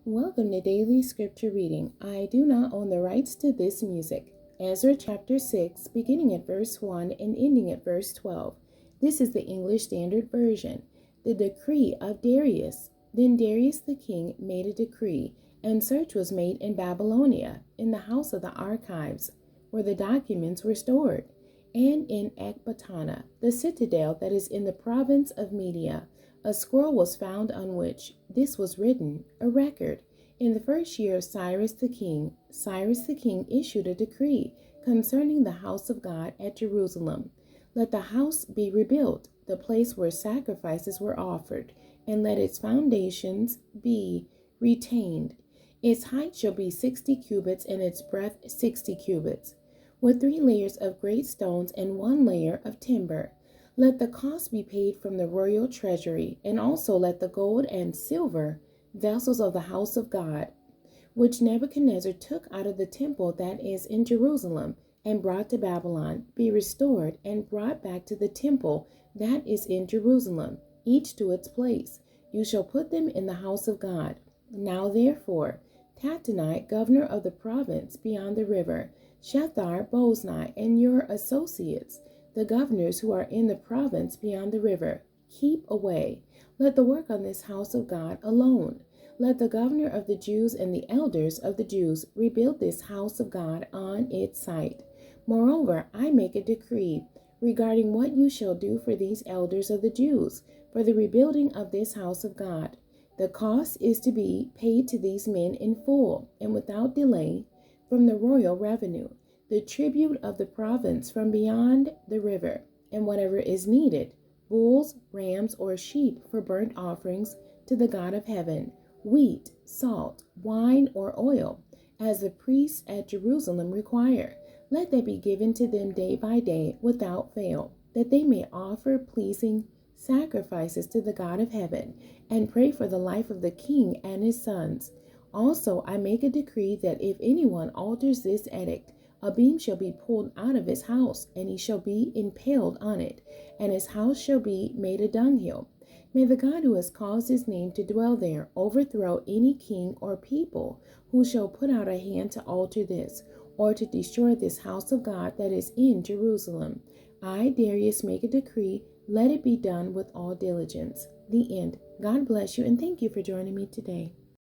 Welcome to Daily Scripture Reading. I do not own the rights to this music. Ezra chapter 6, beginning at verse 1 and ending at verse 12. This is the English Standard Version. The decree of Darius. Then Darius the king made a decree, and search was made in Babylonia, in the house of the archives, where the documents were stored, and in Ecbatana, the citadel that is in the province of Media. A scroll was found on which this was written, a record. In the first year of Cyrus the king issued a decree concerning the house of God at Jerusalem. Let the house be rebuilt, the place where sacrifices were offered, and let its foundations be retained. Its height shall be 60 cubits, and its breadth 60 cubits, with 3 layers of great stones and 1 layer of timber. Let the cost be paid from the royal treasury, and also let the gold and silver vessels of the house of God, which Nebuchadnezzar took out of the temple that is in Jerusalem and brought to Babylon, be restored and brought back to the temple that is in Jerusalem, each to its place. You shall put them in the house of God. Now therefore, Tattenai, governor of the province beyond the river, Shethar-Boznai, and your associates, the governors who are in the province beyond the river, keep away. Let the work on this house of God alone. Let the governor of the Jews and the elders of the Jews rebuild this house of God on its site. Moreover, I make a decree regarding what you shall do for these elders of the Jews for the rebuilding of this house of God. The cost is to be paid to these men in full and without delay from the royal revenue, the tribute of the province from beyond the river, and whatever is needed, bulls, rams, or sheep for burnt offerings to the God of heaven, wheat, salt, wine, or oil, as the priests at Jerusalem require. Let that be given to them day by day without fail, that they may offer pleasing sacrifices to the God of heaven, and pray for the life of the king and his sons. Also, I make a decree that if anyone alters this edict, a beam shall be pulled out of his house, and he shall be impaled on it, and his house shall be made a dunghill. May the God who has caused his name to dwell there overthrow any king or people who shall put out a hand to alter this, or to destroy this house of God that is in Jerusalem. I, Darius, make a decree. Let it be done with all diligence. The end. God bless you, and thank you for joining me today.